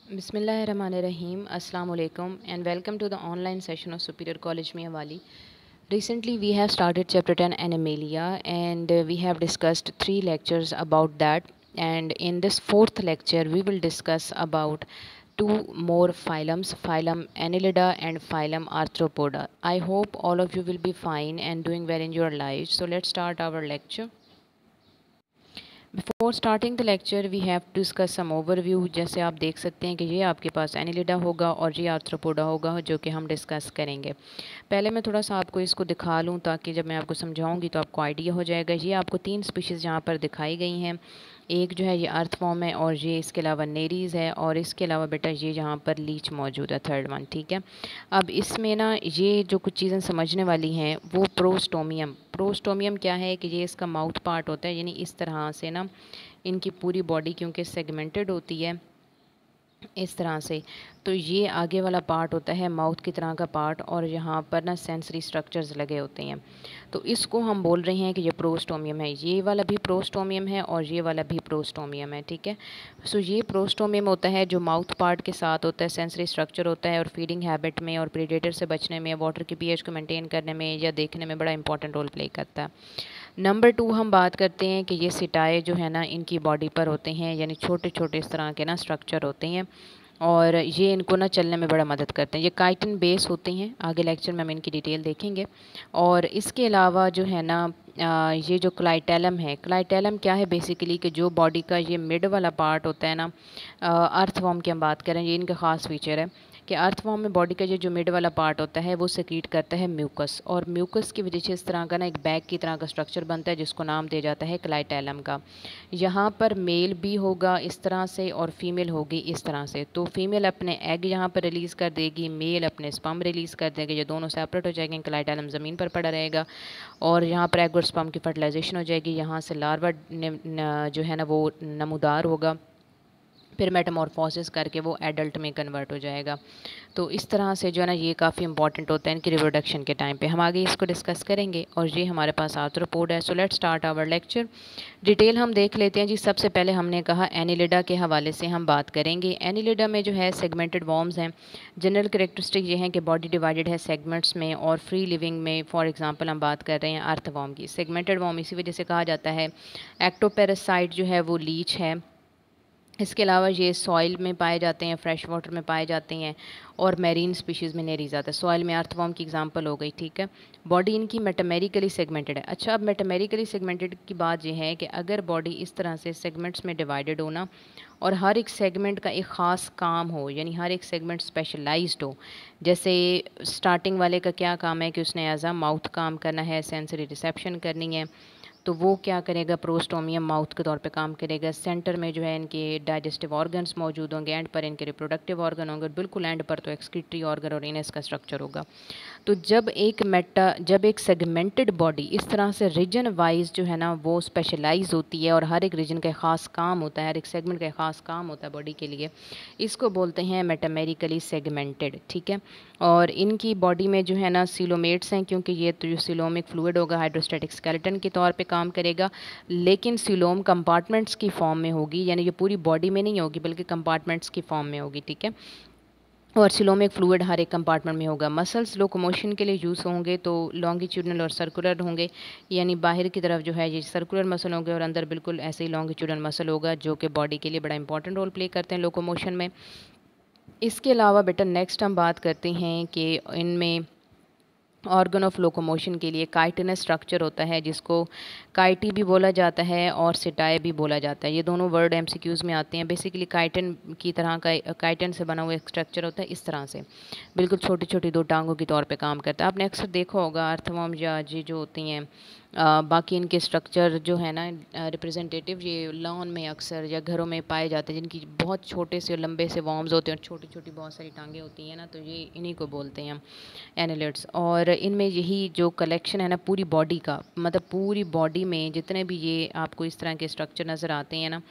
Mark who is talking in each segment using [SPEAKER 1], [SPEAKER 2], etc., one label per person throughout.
[SPEAKER 1] Bismillahirrahmanirrahim. Assalamu alaikum and welcome to the online session of Superior College Miyawali. Recently we have started chapter 10 Animalia and we have discussed 3 lectures about that, and in this fourth lecture we will discuss about two more phylums, phylum Annelida and phylum Arthropoda. I hope all of you will be fine and doing well in your lives. So let's start our lecture. Before starting the lecture we have to discuss some overview. जैसे आप देख सकते हैं कि ये आपके पास Annelida होगा और ये आर्थ्रोपोडा होगा, जो कि हम डिस्कस करेंगे। पहले मैं थोड़ा सा आपको इसको दिखा लूँ ताकि जब मैं आपको समझाऊंगी तो आपको आइडिया हो जाएगा। ये आपको 3 स्पीशीज़ यहाँ पर दिखाई गई हैं। एक जो है ये अर्थवॉर्म है और ये इसके अलावा नेरीज़ है और इसके अलावा बेटा ये यहाँ पर लीच मौजूद है, थर्ड वन। ठीक है, अब इसमें ना ये जो कुछ चीज़ें समझने वाली हैं वो प्रोस्टोमियम क्या है कि ये इसका माउथ पार्ट होता है, यानी इस तरह से ना इनकी पूरी बॉडी क्योंकि सेगमेंटेड होती है इस तरह से, तो ये आगे वाला पार्ट होता है माउथ की तरह का पार्ट और यहाँ पर ना सेंसरी स्ट्रक्चर्स लगे होते हैं। तो इसको हम बोल रहे हैं कि ये प्रोस्टोमियम है। ये वाला भी प्रोस्टोमियम है और ये वाला भी प्रोस्टोमियम है। ठीक है, सो ये प्रोस्टोमियम होता है जो माउथ पार्ट के साथ होता है, सेंसरी स्ट्रक्चर होता है और फीडिंग हैबिट में और प्रेडेटर से बचने में, वाटर की पीएच को मेंटेन करने में या देखने में बड़ा इंपॉर्टेंट रोल प्ले करता है। नंबर 2 हम बात करते हैं कि ये सिटाए जो है ना इनकी बॉडी पर होते हैं, यानी छोटे छोटे इस तरह के ना स्ट्रक्चर होते हैं और ये इनको ना चलने में बड़ा मदद करते हैं। ये काइटिन बेस होते हैं, आगे लेक्चर में हम इनकी डिटेल देखेंगे। और इसके अलावा जो है ना ये जो क्लाइटेलम है, क्लाइटेलम क्या है बेसिकली कि जो बॉडी का ये मिड वाला पार्ट होता है ना, अर्थवॉर्म की हम बात करें, ये इनका ख़ास फीचर है कि अर्थवॉर्म में बॉडी का ये जो मिड वाला पार्ट होता है वो सेक्रीट करता है म्यूकस, और म्यूकस की वजह से इस तरह का ना एक बैग की तरह का स्ट्रक्चर बनता है जिसको नाम दिया जाता है क्लाइटेलम का। यहाँ पर मेल भी होगा इस तरह से और फीमेल होगी इस तरह से। तो फीमेल अपने एग यहाँ पर रिलीज़ कर देगी, मेल अपने स्पर्म रिलीज़ कर देगा, ये दोनों सेपरेट हो जाएंगे, क्लाइटेलम ज़मीन पर पड़ा रहेगा और यहाँ पर एग और स्पर्म की फर्टिलाइजेशन हो जाएगी। यहाँ से लार्वा जो है ना वो नमूदार होगा, फिर मेटामॉर्फोसिस करके वो एडल्ट में कन्वर्ट हो जाएगा। तो इस तरह से जो है ना ये काफ़ी इंपॉर्टेंट होता है इनकी रिप्रोडक्शन के टाइम पे। हम आगे इसको डिस्कस करेंगे और ये हमारे पास आर्थ्रोपोड है। So let's start our lecture. Detail हम देख लेते हैं जी। सबसे पहले हमने कहा एनिलिडा के हवाले से हम बात करेंगे। एनिलिडा में जो है सेगमेंटेड वॉर्म्स हैं। जनरल करेक्टरिस्टिक ये हैं कि बॉडी डिवाइडेड है सेगमेंट्स में और फ्री लिविंग में। फॉर एग्जांपल हम बात कर रहे हैं अर्थवॉर्म की। सेगमेंटेड वॉर्म इसी वजह से कहा जाता है। एक्टोपेरासाइट जो है वो लीच है। इसके अलावा ये सॉइल में पाए जाते हैं, फ्रेश वाटर में पाए जाते हैं और मैरीन स्पीशीज़ में नहीं जाता। सॉइल में अर्थवॉर्म की एग्जांपल हो गई। ठीक है, बॉडी इनकी मेटामेरिकली सेगमेंटेड है। अच्छा, अब मेटामेरिकली सेगमेंटेड की बात यह है कि अगर बॉडी इस तरह से सेगमेंट्स में डिवाइडेड हो ना और हर एक सेगमेंट का एक ख़ास काम हो, यानी हर एक सेगमेंट स्पेशलाइज्ड हो। जैसे स्टार्टिंग वाले का क्या काम है कि उसने एज अ माउथ काम करना है, सेंसरी रिसेप्शन करनी है, तो वो क्या करेगा, प्रोस्टोमियम माउथ के तौर पे काम करेगा। सेंटर में जो है इनके डाइजेस्टिव ऑर्गन्स मौजूद होंगे, एंड पर इनके रिप्रोडक्टिव ऑर्गन होंगे, बिल्कुल एंड पर तो एक्सक्रीटरी ऑर्गन और इनस का स्ट्रक्चर होगा। तो जब एक सेगमेंटेड बॉडी इस तरह से रीजन वाइज जो है ना वो स्पेशलाइज होती है और हर एक रीजन का ख़ास काम होता है, हर एक सेगमेंट का ख़ास काम होता है बॉडी के लिए, इसको बोलते हैं मेटामेरिकली सेगमेंटेड। ठीक है, और इनकी बॉडी में जो है ना सिलोमेट्स हैं, क्योंकि ये तो जो सिलोमिक फ्लूइड होगा हाइड्रोस्टैटिक स्केलेटन के तौर पे काम करेगा, लेकिन सिलोम कंपार्टमेंट्स की फॉर्म में होगी, यानी ये पूरी बॉडी में नहीं होगी बल्कि कंपार्टमेंट्स की फॉर्म में होगी। ठीक है, और सिलोमिक फ्लूइड हर एक कंपार्टमेंट में होगा। मसल्स लोकोमोशन के लिए यूज़ होंगे तो लॉन्गिट्यूडनल और सर्कुलर होंगे, यानी बाहर की तरफ जो है ये सर्कुलर मसल होंगे और अंदर बिल्कुल ऐसे ही लॉन्गिट्यूडनल मसल होगा, जो कि बॉडी के लिए बड़ा इंपॉर्टेंट रोल प्ले करते हैं लोकोमोशन में। इसके अलावा बेटा नेक्स्ट हम बात करते हैं कि इनमें ऑर्गन ऑफ लोकोमोशन के लिए काइटिनस स्ट्रक्चर होता है, जिसको काइटी भी बोला जाता है और सिटाए भी बोला जाता है। ये दोनों वर्ड एमसीक्यूज़ में आते हैं। बेसिकली काइटिन की तरह का काइटिन से बना हुआ एक स्ट्रक्चर होता है इस तरह से, बिल्कुल छोटी छोटी 2 टांगों के तौर पे काम करता है। आपने अक्सर देखा होगा अर्थवॉर्म या जी जो होती हैं बाकी इनके स्ट्रक्चर जो है ना रिप्रेजेंटेटिव, ये लॉन में अक्सर या घरों में पाए जाते हैं, जिनकी बहुत छोटे से लंबे से वॉर्म्स होते हैं और छोटी छोटी बहुत सारी टांगें होती हैं ना, तो ये इन्हीं को बोलते हैं हम एनालिट्स। और इनमें यही जो कलेक्शन है ना पूरी बॉडी का, मतलब पूरी बॉडी में जितने भी ये आपको इस तरह के स्ट्रक्चर नज़र आते हैं ना,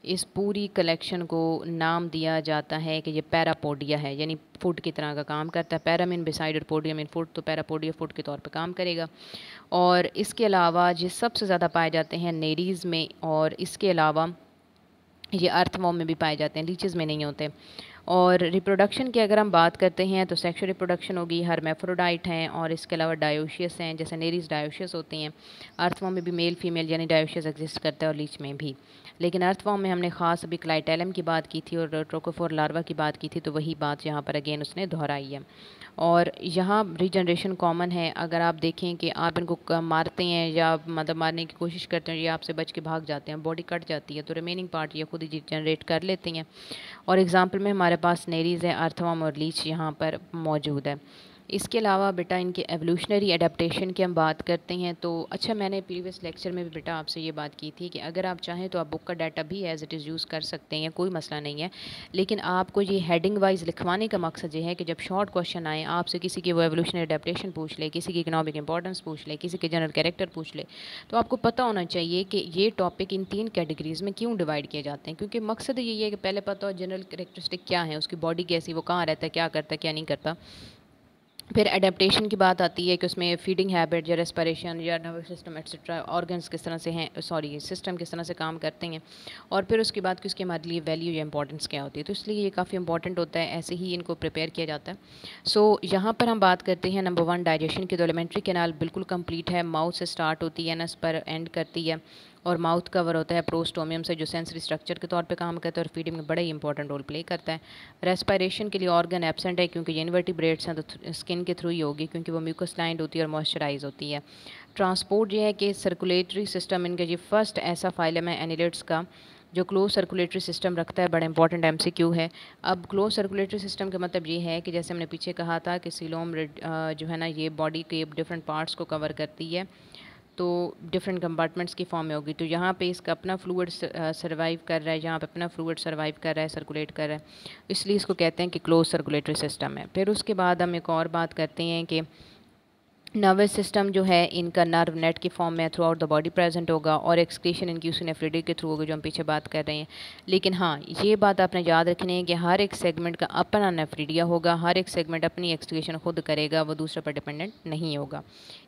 [SPEAKER 1] इस पूरी कलेक्शन को नाम दिया जाता है कि ये पैरापोडिया है, यानी फुट की तरह का काम करता है। पैरा मीन बिसाइड और पोडियम इन फुट, तो पैरापोडिया फुट के तौर पे काम करेगा। और इसके अलावा ये सबसे ज़्यादा पाए जाते हैं नेरीज़ में, और इसके अलावा ये अर्थवॉर्म में भी पाए जाते हैं, लीचेस में नहीं होते। और रिप्रोडक्शन की अगर हम बात करते हैं तो सेक्सुअल रिप्रोडक्शन होगी, हर्मेफ्रोडाइट हैं और इसके अलावा डायोशियस हैं, जैसे नेरीज डायोशियस होती हैं। अर्थवॉर्म में भी मेल फीमेल यानी डायोशियस एग्जिस्ट करता है और लीच में भी। लेकिन अर्थवॉर्म में हमने ख़ास अभी क्लाइटेलम की बात की थी और ट्रोकोफोर लार्वा की बात की थी, तो वही बात यहाँ पर अगेन उसने दोहराई है। और यहाँ रीजनरेशन कॉमन है। अगर आप देखें कि आप इनको मारते हैं या मतलब मारने की कोशिश करते हैं, ये आपसे बच के भाग जाते हैं, बॉडी कट जाती है, तो रिमेनिंग पार्ट ये खुद ही रीजनरेट कर लेती हैं। और एग्जांपल में हमारे पास नेरीज़ है, अर्थवॉर्म और लीच यहाँ पर मौजूद है। इसके अलावा बेटा इनके एवोल्यूशनरी एडेप्टेशन की हम बात करते हैं तो अच्छा, मैंने प्रीवियस लेक्चर में भी बेटा आपसे ये बात की थी कि अगर आप चाहें तो आप बुक का डाटा भी एज इट इज़ यूज़ कर सकते हैं, कोई मसला नहीं है। लेकिन आपको ये हेडिंग वाइज लिखवाने का मकसद ये है कि जब शॉर्ट क्वेश्चन आए, आपसे किसी की वो एवोल्यूशनरी एडेप्टेशन पूछ ले, किसी की इकोनॉमिक इंपॉर्टेंस पूछ ले, किसी के जनरल कैरेक्टर पूछ ले, तो आपको पता होना चाहिए कि ये टॉपिक इन 3 कैटेगरीज़ में क्यों डिवाइड किए जाते हैं। क्योंकि मकसद यही है कि पहले पता हो जनरल कैरेक्टरिस्टिक क्या है, उसकी बॉडी कैसी, वो कहाँ रहता है, क्या करता है, क्या नहीं करता। फिर अडेप्टेशन की बात आती है कि उसमें फीडिंग हैबिट या रेस्पिरेशन या नर्वस सिस्टम एट्सेट्रा ऑर्गन्स किस तरह से हैं, सॉरी सिस्टम किस तरह से काम करते हैं। और फिर उसके बाद कि उसके हमारे लिए वैल्यू या इंपॉर्टेंस क्या होती है, तो इसलिए ये काफ़ी इंपॉर्टेंट होता है, ऐसे ही इनको प्रिपेयर किया जाता है। सो यहाँ पर हम बात करते हैं नंबर 1 डाइजेशन की। तो एलिमेंट्री कैनाल बिल्कुल कंप्लीट है, माउथ से स्टार्ट होती है, नस पर एंड करती है और माउथ कवर होता है प्रोस्टोमियम से, जो सेंसरी स्ट्रक्चर के तौर पे काम करता है और फीडिंग में बड़ा ही इंपॉर्टेंट रोल प्ले करता है। रेस्पिरेशन के लिए ऑर्गन एब्सेंट है क्योंकि ये इन्वर्टिब्रेट्स हैं, तो स्किन के थ्रू ही होगी क्योंकि वो म्यूकस लाइंड होती है और मॉइस्चराइज होती है। ट्रांसपोर्ट ये है कि सर्कुलेटरी सिस्टम इनका ये फर्स्ट ऐसा फाइलम है एनिलिड्स का जो क्लोज सर्कुलेटरी सिस्टम रखता है। बड़ा इंपॉर्टेंट एमसीक्यू है। अब क्लोज सर्कुलेटरी सिस्टम का मतलब ये है कि जैसे हमने पीछे कहा था कि सीलोम जो है ना, ये बॉडी के डिफरेंट पार्ट्स को कवर करती है, तो डिफरेंट कंपार्टमेंट्स की फॉर्म में होगी। तो यहाँ पे इसका अपना फ्लूइड सर्वाइव कर रहा है, यहाँ पे अपना फ्लूइड सर्वाइव कर रहा है, सर्कुलेट कर रहा है, इसलिए इसको कहते हैं कि क्लोज सर्कुलेटरी सिस्टम है। फिर उसके बाद हम एक और बात करते हैं कि नर्वस सिस्टम जो है इनका नर्व नेट की फॉर्म में through out the body present होगा और एक्सक्रीशन इनकी उसी नेफ्रिडी के थ्रू होगी जो हम पीछे बात कर रहे हैं। लेकिन हाँ, ये बात आपने याद रखनी है कि हर एक सेगमेंट का अपना नेफ्रिडिया होगा, हर एक सेगमेंट अपनी एक्सक्रीशन खुद करेगा, वो दूसरे पर डिपेंडेंट नहीं होगा।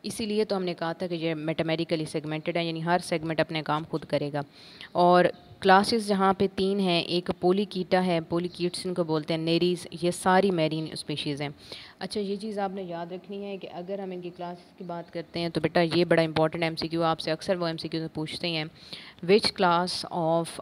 [SPEAKER 1] इसीलिए तो हमने कहा था कि ये मेटामेरिकली सेगमेंटेड है, यानी हर सेगमेंट अपने काम खुद करेगा। और क्लासेस जहाँ पे 3 हैं, एक पोलीकीटा है, पोलीकीट्स इनको बोलते हैं, नेरीज, ये सारी मैरीन स्पीशीज़ हैं। अच्छा, ये चीज़ आपने याद रखनी है कि अगर हम इनकी क्लासेस की बात करते हैं तो बेटा ये बड़ा इंपॉर्टेंट एमसीक्यू आपसे अक्सर वो एमसीक्यू से पूछते हैं, which class of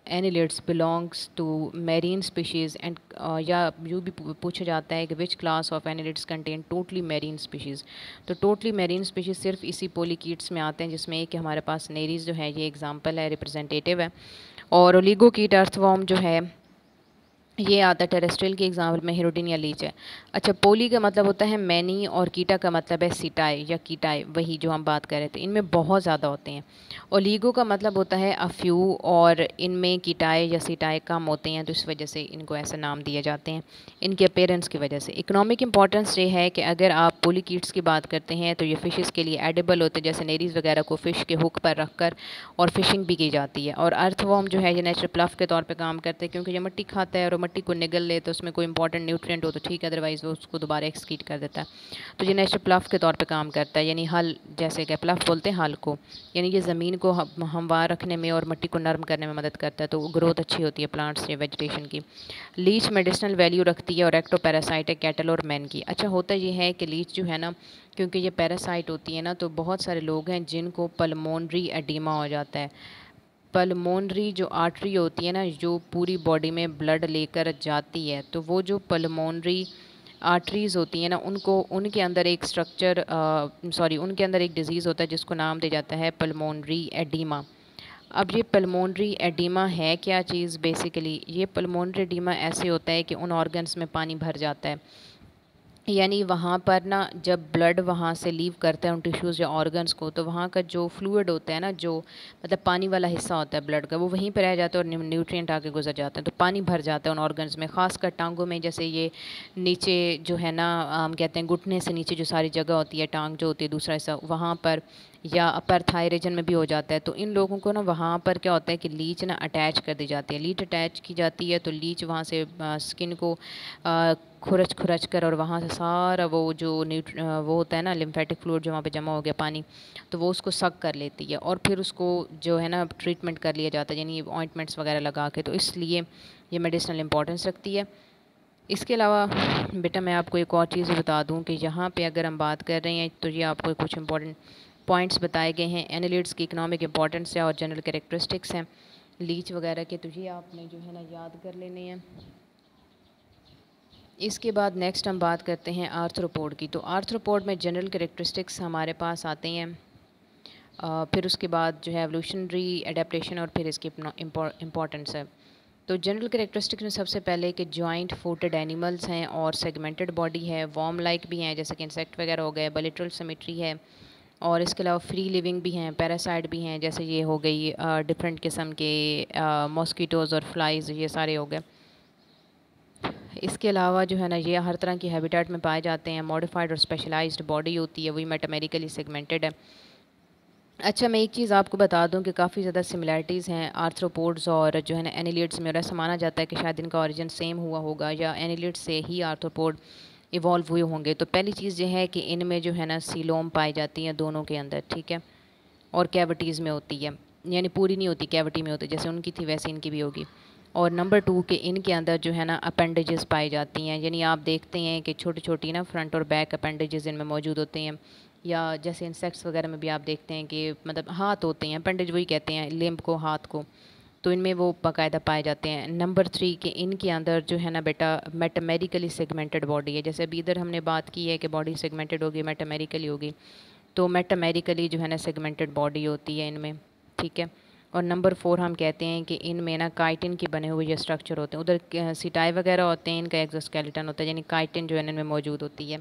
[SPEAKER 1] annelids belongs to marine species and, या यूँ भी पूछा जाता है कि which class of annelids contain totally marine species. तो टोटली मैरीन स्पीशीज़ सिर्फ इसी पोलीकीट्स में आते हैं, जिसमें एक हमारे पास नेरीज जो है ये एग्जाम्पल है, रिप्रेजेंटेटिव है। और ओलिगोकीट अर्थवॉर्म जो है ये आता है टेरेस्ट्रियल के एग्जाम्पल में, हिरोडिन या लीच है। अच्छा, पोली का मतलब होता है मैनी और कीटा का मतलब है सीटाए या कीटाए, वही जो हम बात कर रहे थे, इनमें बहुत ज़्यादा होते हैं। ओलिगो का मतलब होता है अफ्यू और इनमें कीटाए या सीटाए कम होते हैं, तो इस वजह से इनको ऐसे नाम दिए जाते हैं, इनके अपेयरेंस की वजह से। इकोनॉमिक इंपॉर्टेंस ये है कि अगर आप पोलीकीट्स की बात करते हैं तो ये फ़िशेज़ के लिए एडिबल होते हैं, जैसे नेरीज वगैरह को फ़िश के हुक पर रख कर और फिशिंग भी की जाती है। और अर्थवॉर्म जो है ये नेचुरल प्लफ के तौर पे काम करते हैं क्योंकि ये मिट्टी खाता है और मिट्टी को निगल ले तो उसमें कोई इंपॉर्टेंट न्यूट्रिएंट हो तो ठीक है, अदरवाइज़ वो उसको दोबारा एक्सक्रीट कर देता है। तो ये नेचुरल प्लफ के तौर पे काम करता है, यानी हल, जैसे कि प्लफ बोलते हैं हल को, यानी ये ज़मीन को हमवार रखने में और मिट्टी को नरम करने में मदद करता है, तो ग्रोथ अच्छी होती है प्लांट्स या वेजिटेशन की। लीच मेडिसिनल वैल्यू रखती है और एक्टोपैरासाइट है कैटल और मैन की। अच्छा, होता ये है कि लीच जो है ना, क्योंकि ये पैरासाइट होती है ना, तो बहुत सारे लोग हैं जिनको पल्मोनरी एडीमा हो जाता है। पल्मोनरी जो आर्टरी होती है ना, जो पूरी बॉडी में ब्लड लेकर जाती है, तो वो जो पल्मोनरी आर्टरीज़ होती हैं ना, उनको, उनके अंदर एक स्ट्रक्चर, उनके अंदर एक डिज़ीज़ होता है जिसको नाम दिया जाता है पल्मोनरी एडीमा। अब ये पल्मोनरी एडीमा है क्या चीज़? बेसिकली ये पल्मोनरी एडीमा ऐसे होता है कि उन ऑर्गन्स में पानी भर जाता है, यानी वहाँ पर ना जब ब्लड वहाँ से लीव करता है उन टिश्यूज़ या ऑर्गन्स को, तो वहाँ का जो फ्लूइड होता है ना, जो मतलब पानी वाला हिस्सा होता है ब्लड का, वो वहीं पर रह जाता है और न्यूट्रिएंट आके गुजर जाते हैं, तो पानी भर जाता है उन ऑर्गन्स में, ख़ासकर टांगों में। जैसे ये नीचे जो है ना, हम कहते हैं घुटने से नीचे जो सारी जगह होती है, टांग जो होती है दूसरा हिस्सा, वहाँ पर, या अपर थाई रीजन में भी हो जाता है। तो इन लोगों को ना वहाँ पर क्या होता है कि लीच ना अटैच कर दी जाती है, लीच अटैच की जाती है, तो लीच वहाँ से स्किन को खुरच खुरच कर और वहाँ से सारा वो जो वो होता है ना लिम्फेटिक फ्लूइड जो वहाँ पे जमा हो गया पानी, तो वो उसको सक कर लेती है और फिर उसको जो है ना ट्रीटमेंट कर लिया जाता है, यानी ऑइंटमेंट्स वगैरह लगा के। तो इसलिए ये मेडिसिनल इंपॉर्टेंस रखती है। इसके अलावा बेटा मैं आपको एक और चीज़ बता दूं कि यहाँ पे अगर हम बात कर रहे हैं तो ये आपको कुछ इंपॉर्टेंट पॉइंट्स बताए गए हैं। एनालिड्स की इकोनॉमिक इंपॉर्टेंस है और जनरल कैरेक्टरिस्टिक्स हैं लीच वगैरह के, तो ये आपने जो है ना याद कर लेने हैं। इसके बाद नेक्स्ट हम बात करते हैं आर्थ्रोपोड की। तो आर्थ्रोपोड में जनरल कैरेक्टरिस्टिक्स हमारे पास आते हैं, फिर उसके बाद जो है एवोल्यूशनरी एडेप्टेशन और फिर इसकी इम्पोर्टेंस है। तो जनरल कैरेक्टरिस्टिक्स में सबसे पहले कि जॉइंट फूटेड एनिमल्स हैं और सेगमेंटेड बॉडी है, वॉर्म लाइक भी हैं जैसे कि इंसेक्ट वगैरह हो गए, बायलैटरल सिमेट्री है, और इसके अलावा फ्री लिविंग भी हैं, पैरासाइट भी हैं जैसे ये हो गई डिफरेंट किस्म के मॉस्किटोज़ और फ्लाइज, ये सारे हो गए। इसके अलावा जो है ना ये हर तरह की हैबिटेट में पाए जाते हैं। मॉडिफाइड और स्पेशलाइज्ड बॉडी होती है, वही मेटामेरिकली सेगमेंटेड है। अच्छा मैं एक चीज़ आपको बता दूं कि काफ़ी ज़्यादा सिमिलैरिटीज़ हैं आर्थ्रोपोड्स और जो है ना एनिलिड्स में, और ऐसा माना जाता है कि शायद इनका ओरिजिन सेम हुआ होगा या एनिलिड्स से ही आर्थ्रोपोड इवॉल्व हुए होंगे। तो पहली चीज़ ये है कि इनमें जो है ना सीलोम पाई जाती हैं दोनों के अंदर, ठीक है, और कैविटीज़ में होती है, यानी पूरी नहीं होती, कैविटी में होती है, जैसे उनकी थी वैसे इनकी भी होगी। और नंबर 2 कि इनके अंदर जो है ना अपेंडेजेस पाई जाती हैं, यानी आप देखते हैं कि छोटी छोटी ना फ्रंट और बैक अपेंडेजेस इनमें मौजूद होते हैं, या जैसे इंसेक्ट्स वगैरह में भी आप देखते हैं कि मतलब हाथ होते हैं, अपेंडेज वही कहते हैं लिम्ब को, हाथ को, तो इनमें वो बाकायदा पाए जाते हैं। नंबर 3 कि इनके अंदर जो है ना बेटा मेटामेरिकली सेगमेंटेड बॉडी है, जैसे अभी इधर हमने बात की है कि बॉडी सेगमेंटेड होगी, मेटामेरिकली होगी, तो मेटामेरिकली जो है ना सेगमेंटेड बॉडी होती है इनमें, ठीक है। और नंबर 4 हम कहते हैं कि इनमें ना काइटिन के बने हुए ये स्ट्रक्चर होते हैं, उधर सिटाई वगैरह होते हैं, इनका एक्सोस्केलेटन होता है, यानी काइटिन जो है इनमें मौजूद होती है,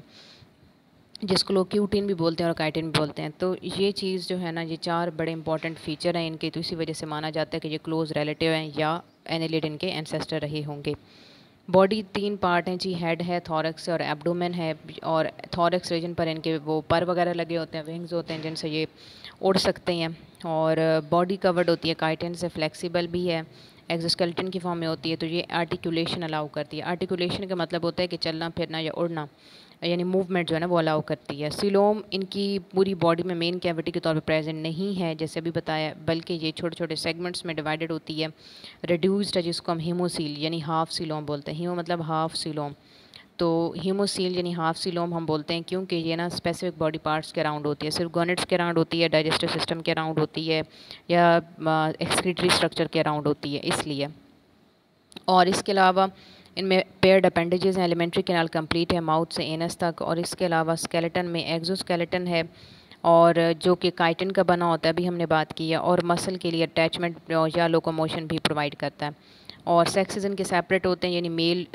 [SPEAKER 1] जिसको लोग क्यूटिन भी बोलते हैं और काइटिन भी बोलते हैं। तो ये चीज़ जो है ना, ये 4 बड़े इंपॉर्टेंट फीचर हैं इनके, तो इसी वजह से माना जाता है कि ये क्लोज रिलेटिव हैं या एनिलिड इनके एंसेस्टर रहे होंगे। बॉडी 3 पार्ट हैं जी, हेड है, थॉरक्स और एब्डोमेन है, और थॉरक्स रीजन पर इनके वो पर वगैरह लगे होते हैं, विंग्स होते हैं जिनसे ये उड़ सकते हैं, और बॉडी कवर्ड होती है काइटिन से, फ्लेक्सिबल भी है, एक्सोस्केलेटन की फॉर्म में होती है, तो ये आर्टिकुलेशन अलाउ करती है। आर्टिकुलेशन का मतलब होता है कि चलना फिरना या उड़ना, यानी मूवमेंट जो है ना वो अलाउ करती है। सीलोम इनकी पूरी बॉडी में मेन कैविटी के तौर पे प्रेजेंट नहीं है जैसे अभी बताया, बल्कि ये छोटे छोटे सेगमेंट्स में डिवाइडेड होती है, रिड्यूस्ड है, जिसको हम हीमोसील यानी हाफ सीलोम बोलते हैं। हीमो मतलब हाफ सीलोम, तो हीमोसील यानी हाफ सीलोम हम बोलते हैं क्योंकि ये ना स्पेसिफिक बॉडी पार्ट्स के अराउंड होती है, सिर्फ गोनेट्स के अराउंड होती है, डाइजेस्टिव सिस्टम के अराउंड होती है, या एक्सक्रीटरी स्ट्रक्चर के अराउंड होती है, इसलिए। और इसके अलावा इनमें पेयर्ड अपेंडेजेस हैं, एलिमेंट्री कैनाल कंप्लीट है माउथ से एनस तक, और इसके अलावा स्केलेटन में एक्सोस्केलेटन है, और जो कि काइटिन का बना होता है, अभी हमने बात की है, और मसल के लिए अटैचमेंट या लोकोमोशन भी प्रोवाइड करता है। और सेक्सेस इनके सेपरेट होते हैं, यानी मेल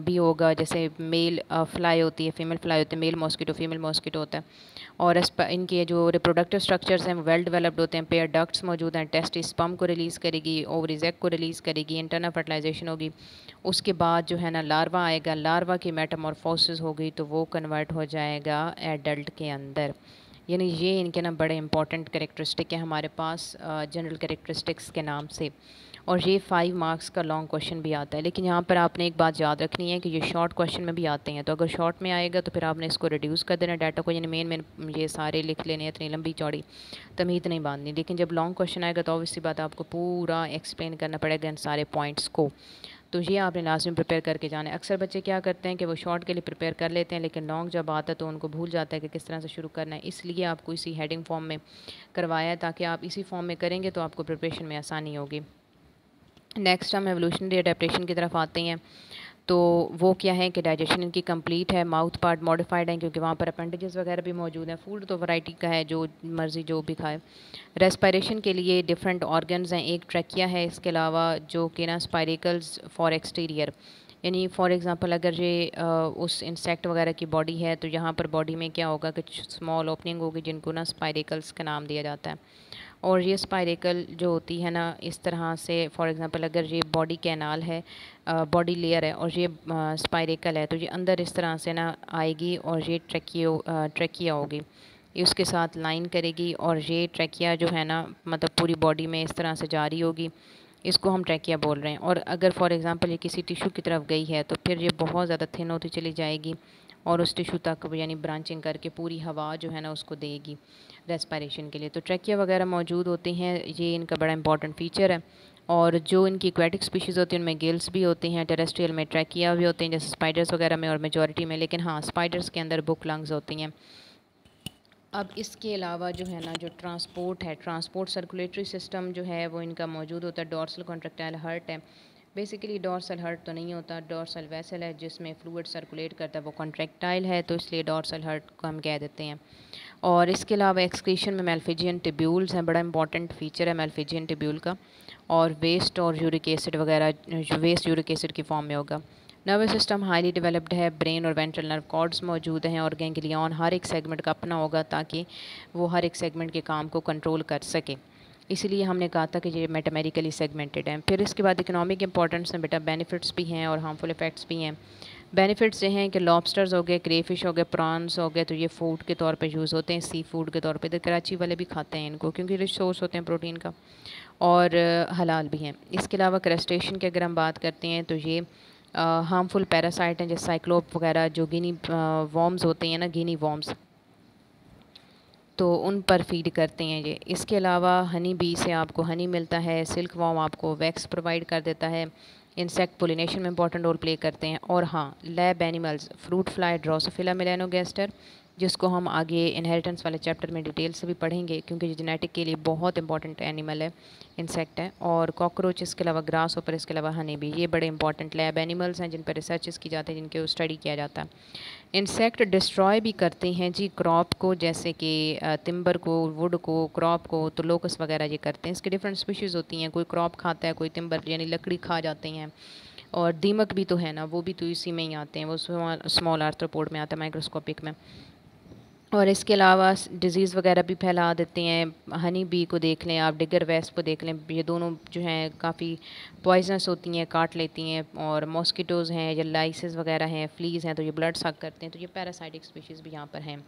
[SPEAKER 1] भी होगा, जैसे मेल फ्लाई होती है, फीमेल फ्लाई होती है, मेल मॉस्किटो फीमेल मॉस्किटो होता है। और इनके जो रिप्रोडक्टिव स्ट्रक्चर्स हैं वेल डेवलप्ड होते हैं, पेयर डक्ट्स मौजूद हैं, टेस्टिस स्पर्म को रिलीज़ करेगी, ओवरीज एग को रिलीज़ करेगी, इंटरनल फर्टिलाइजेशन होगी, उसके बाद जो है ना लार्वा आएगा, लार्वा की मेटामॉर्फोसिस होगी तो वो कन्वर्ट हो जाएगा एडल्ट के अंदर। यानी ये इनके ना बड़े इंपॉर्टेंट कैरेक्टरिस्टिक है हमारे पास जनरल कैरेक्टरिस्टिक्स के नाम से, और ये 5 मार्क्स का लॉन्ग क्वेश्चन भी आता है। लेकिन यहाँ पर आपने एक बात याद रखनी है कि ये शॉर्ट क्वेश्चन में भी आते हैं, तो अगर शॉर्ट में आएगा तो फिर आपने इसको रिड्यूस कर देना डाटा को, यानी मेन ये सारे लिख लेने, इतनी लंबी चौड़ी तमीज़ नहीं बांधनी। लेकिन जब लॉन्ग क्वेश्चन आएगा तो ऑब्वियसली बात आपको पूरा एक्सप्लेन करना पड़ेगा इन सारे पॉइंट्स को, तो ये आपने लाजमी प्रिपेयर करके जाना है। अक्सर बच्चे क्या करते हैं कि वो शॉर्ट के लिए प्रिपेयर कर लेते हैं, लेकिन लॉन्ग जब आता है तो उनको भूल जाता है कि किस तरह से शुरू करना है, इसलिए आपको इसी हेडिंग फॉर्म में करवाया है, ताकि आप इसी फॉर्म में करेंगे तो आपको प्रिपरेशन में आसानी होगी। नेक्स्ट हम एवोल्यूशनरी अडेप्टेशन की तरफ आते हैं, तो वो क्या है कि डाइजेशन इनकी कंप्लीट है, माउथ पार्ट मॉडिफाइड है क्योंकि वहाँ पर अपेंडेजेस वगैरह भी मौजूद हैं, फूड तो वैरायटी का है, जो मर्ज़ी जो भी खाए। रेस्पिरेशन के लिए डिफरेंट ऑर्गन्स हैं, एक ट्रैकिया है, इसके अलावा जो कि ना स्पाइरिकल्स फॉर एक्सटीरियर, यानी फॉर एग्जांपल अगर ये उस इंसेक्ट वगैरह की बॉडी है तो यहाँ पर बॉडी में क्या होगा कि स्मॉल ओपनिंग होगी, जिनको ना स्पाइरिकल्स का नाम दिया जाता है। और ये स्पाइरिकल जो होती है ना इस तरह से, फॉर एग्जांपल अगर ये बॉडी कैनाल है, बॉडी लेयर है, और ये स्पाइरिकल है, तो ये अंदर इस तरह से ना आएगी, और ये ट्रैकिया होगी, ये उसके साथ लाइन करेगी, और ये ट्रैकिया जो है ना मतलब पूरी बॉडी में इस तरह से जारी होगी, इसको हम ट्रैकिया बोल रहे हैं। और अगर फॉर एग्ज़ाम्पल ये किसी टिश्यू की तरफ गई है तो फिर ये बहुत ज़्यादा थिन होती चली जाएगी और उस टिश्यू तक यानी ब्रांचिंग करके पूरी हवा जो है ना उसको देगी रेस्पिरेशन के लिए। तो ट्रैकिया वगैरह मौजूद होते हैं, ये इनका बड़ा इंपॉर्टेंट फ़ीचर है। और जो इनकी एक्वेटिक स्पीशीज़ होती हैं उनमें गिल्स भी होते हैं, टेरेस्ट्रियल में ट्रैकिया भी होते हैं जैसे स्पाइडर्स वगैरह में और मेजॉरिटी में, लेकिन हाँ स्पाइडर्स के अंदर बुक लंग्स होती हैं। अब इसके अलावा जो है ना जो ट्रांसपोर्ट है, ट्रांसपोर्ट सर्कुलेटरी सिस्टम जो है वो इनका मौजूद होता है। डॉर्सल कॉन्ट्रैक्टाइल हर्ट है, बेसिकली डॉर्सल हर्ट तो नहीं होता, डॉर्सल वेसल है जिसमें फ्लूइड सर्कुलेट करता है, वो कॉन्ट्रैक्टाइल है तो इसलिए डॉर्सल हर्ट को हम कह देते हैं। और इसके अलावा एक्सक्रीशन में मेल्फिजियन टिब्यूल्स हैं, बड़ा इंपॉर्टेंट फीचर है मेल्फिजियन टिब्यूल का। और वेस्ट और यूरिक एसिड वगैरह, जो वेस्ट यूरिक एसिड की फॉर्म में होगा। नर्वस सिस्टम हाईली डेवलप्ड है, ब्रेन और वेंट्रल नर्व कॉर्ड्स मौजूद हैं और गैंग्लियन हर एक सेगमेंट का अपना होगा ताकि वो हर एक सेगमेंट के काम को कंट्रोल कर सके। इसीलिए हमने कहा था कि ये मेटामेरिकली सेगमेंटेड है। फिर इसके बाद इकोनॉमिक इंपॉर्टेंस में बेटा बेनिफिट्स भी हैं और हार्मफुल इफेक्ट्स भी हैं। बेनिफिट्स ये हैं कि लॉबस्टर्स हो गए, क्रेफिश हो गए, प्रॉन्स हो गए, तो ये फूड के तौर पे यूज़ होते हैं, सी फूड के तौर पे। इधर कराची वाले भी खाते हैं इनको क्योंकि रिच सोर्स होते हैं प्रोटीन का और हलाल भी हैं। इसके अलावा क्रस्टेशन की अगर हम बात करते हैं तो ये हार्मफुल पैरासाइट हैं जैसे साइक्लोप वगैरह, जो गिनी वॉर्म्स होते हैं ना, गिनी वॉर्म्स, तो उन पर फीड करते हैं ये। इसके अलावा हनी बी से आपको हनी मिलता है, सिल्क वॉर्म आपको वैक्स प्रोवाइड कर देता है, इंसेक्ट पोलिनेशन में इंपॉर्टेंट रोल प्ले करते हैं। और हाँ lab animals, fruit fly, Drosophila melanogaster, जिसको हम आगे इनहेरिटेंस वाले चैप्टर में डिटेल से भी पढ़ेंगे क्योंकि ये जेनेटिक के लिए बहुत इंपॉर्टेंट एनिमल है, इंसेक्ट है। और कॉकरोच, इसके अलावा ग्रास ऊपर, इसके अलावा हनी बी, ये बड़े इंपॉर्टेंट लैब एनिमल्स हैं जिन पर रिसर्चेस की जाती है, जिनके स्टडी किया जाता है। इंसेक्ट डिस्ट्रॉय भी करते हैं जी क्रॉप को, जैसे कि टिम्बर को, वुड को, क्रॉप को, तो लोकस वगैरह ये करते हैं। इसके डिफरेंट स्पीशीज़ होती हैं, कोई क्रॉप खाता है, कोई टिम्बर यानी लकड़ी खा जाते हैं। और दीमक भी तो है ना, वो भी तो इसी में ही आते हैं, वो स्मॉल आर्थ्रोपोड में आता है, माइक्रोस्कोपिक में। और इसके अलावा डिज़ीज़ वगैरह भी फैला देते हैं। हनी बी को देख लें आप, डिगर वेस्प को देख लें, ये दोनों जो हैं काफ़ी पॉइजनस होती हैं, काट लेती हैं। और मॉस्किटोज़ हैं या लाइसेस वगैरह हैं, फ्लीज़ हैं, तो ये ब्लड सक करते हैं, तो ये पैरासाइटिक स्पीशीज़ भी यहाँ पर हैं।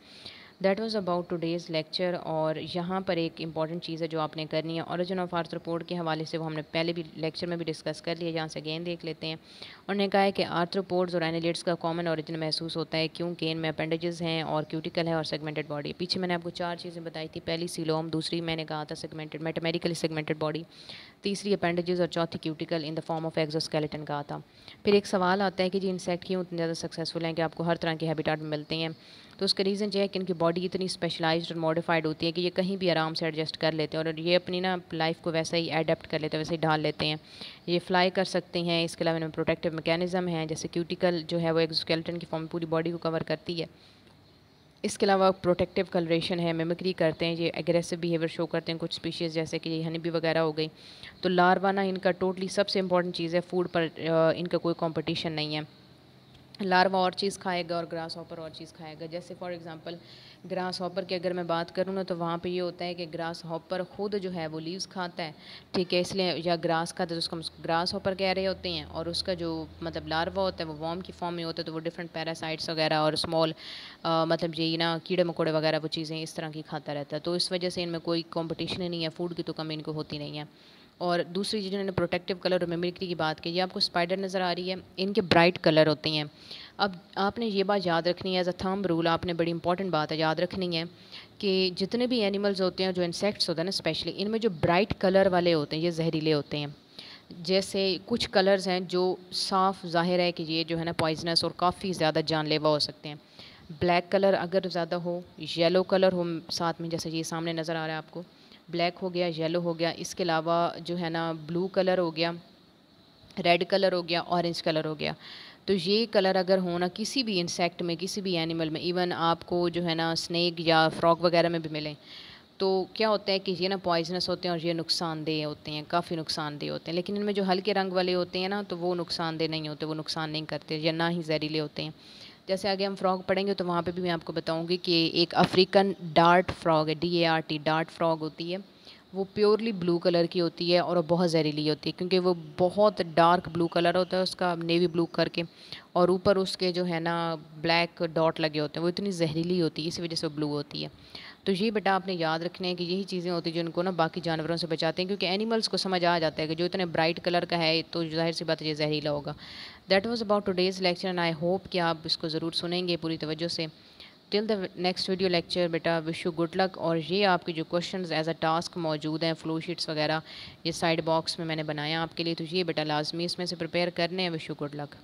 [SPEAKER 1] That was about today's lecture. और यहाँ पर एक इंपॉर्टेंट चीज़ है जो आपने करनी है, ओरिजिन ऑफ आर्थ्रोपोड के हवाले से, वो हमने पहले भी लेक्चर में भी डिस्कस कर लिया, यहाँ से अगेन देख लेते हैं। उन्होंने कहा है कि आर्थ्रोपोड्स और एनिलिड्स का कॉमन ओरिजिन महसूस होता है क्योंकि इनमें अपेंडेजेस हैं और क्यूटिकल है और सेगमेंटेड बॉडी। पीछे मैंने आपको 4 चीज़ें बताई थी, पहली सीलोम, दूसरी मैंने कहा था सेगमेंटेड, मेटामेरिकली सेगमेंटेड बॉडी, तीसरी अपेंडेजेस और चौथी cuticle in the form of exoskeleton कहा था। फिर एक सवाल आता है कि जी इंसेक्ट क्यों इतने ज़्यादा सक्सेसफुल हैं कि आपको हर तरह के हैबिटाट में मिलते हैं। तो उसका रीज़न ये है कि इनकी बॉडी इतनी स्पेशलाइज्ड और मॉडिफाइड होती है कि ये कहीं भी आराम से एडजस्ट कर लेते हैं और ये अपनी ना लाइफ को वैसे ही एडेप्ट कर लेते हैं, वैसे ही ढाल लेते हैं। ये फ्लाई कर सकते हैं, इसके अलावा इनमें प्रोटेक्टिव मैकेनिज्म है, जैसे क्यूटिकल जो है वो एक्सोस्केलेटन की फॉर्म में पूरी बॉडी को कवर करती है। इसके अलावा प्रोटेक्टिव कलरेशन है, मिमिक्री करते हैं, ये एग्रेसिव बिहेवियर शो करते हैं कुछ स्पीशीज़ जैसे कि हनी बी वगैरह हो गई। तो लार्वा ना इनका टोटली सबसे इंपॉर्टेंट चीज़ है, फूड पर इनका कोई कंपटीशन नहीं है। लार्वा और चीज़ खाएगा और ग्रास हॉपर और चीज़ खाएगा। जैसे फॉर एग्जांपल ग्रास हॉपर की अगर मैं बात करूँ ना, तो वहाँ पे ये होता है कि ग्रास हॉपर खुद जो है वो लीव्स खाता है, ठीक है, इसलिए या ग्रास खाता है तो उसको हम ग्रास हॉपर कह रहे होते हैं। और उसका जो मतलब लार्वा होता है वो वॉर्म की फॉर्म में होता है, तो वो डिफरेंट पैरासाइट्स वगैरह और स्मॉल मतलब ये ना कीड़े मकोड़े वगैरह वो चीज़ें इस तरह की खाता रहता है। तो इस वजह से इनमें कोई कॉम्पिटिशन ही नहीं है, फूड की तो कमी इनको होती नहीं है। और दूसरी चीज़ इन्होंने प्रोटेक्टिव कलर और मिमिक्री की बात की, ये आपको स्पाइडर नज़र आ रही है, इनके ब्राइट कलर होते हैं। अब आपने ये बात याद रखनी है, एज अ थंब रूल आपने बड़ी इंपॉर्टेंट बात है याद रखनी है कि जितने भी एनिमल्स होते हैं, जो इंसेक्ट्स होते हैं ना स्पेशली, इनमें जो ब्राइट कलर वाले होते हैं ये जहरीले होते हैं। जैसे कुछ कलर्स हैं जो साफ ज़ाहिर है कि ये जो है ना पॉइजनस और काफ़ी ज़्यादा जानलेवा हो सकते हैं। ब्लैक कलर अगर ज़्यादा हो, येलो कलर हो साथ में, जैसे ये सामने नज़र आ रहा है आपको, ब्लैक हो गया, येलो हो गया, इसके अलावा जो है ना ब्लू कलर हो गया, रेड कलर हो गया, ऑरेंज कलर हो गया। तो ये कलर अगर हो ना किसी भी इंसेक्ट में, किसी भी एनिमल में, इवन आपको जो है ना स्नेक या फ्रॉग वगैरह में भी मिले, तो क्या होता है कि ये ना पॉइजनस होते हैं और ये नुकसानदेह होते हैं, काफ़ी नुकसानदेह होते हैं। लेकिन इनमें जो हल्के रंग वाले होते हैं ना, तो वो नुकसानदेह नहीं होते, वो नुकसान नहीं करते या ना ही जहरीले होते हैं। जैसे आगे हम फ्रॉग पढ़ेंगे तो वहाँ पे भी मैं आपको बताऊँगी कि एक अफ्रीकन डार्ट फ्रॉग है, DART, डार्ट फ्रॉग होती है, वो प्योरली ब्लू कलर की होती है और वो बहुत जहरीली होती है क्योंकि वो बहुत डार्क ब्लू कलर होता है उसका, नेवी ब्लू करके, और ऊपर उसके जो है ना ब्लैक डॉट लगे होते हैं, वो इतनी जहरीली होती है, इसी वजह से वो ब्लू होती है। तो ये बेटा आपने याद रखने हैं कि यही चीज़ें होती हैं जो इनको ना बाकी जानवरों से बचाते हैं, क्योंकि एनिमल्स को समझ आ जाता है कि जो इतने ब्राइट कलर का है तो ज़ाहिर सी बात है ये जहरीला होगा। That was about today's lecture and I hope कि आप इसको ज़रूर सुनेंगे पूरी तवज्जो से। Till the next video lecture बेटा विश यू गुड लक। और ये आपके जो क्वेश्चंस एज अ टास्क मौजूद हैं, फ्लो शीट्स वगैरह ये साइड बॉक्स में मैंने बनाया आपके लिए, तो ये बेटा लाजमी इसमें से प्रिपेयर करने हैं। Wish you good luck.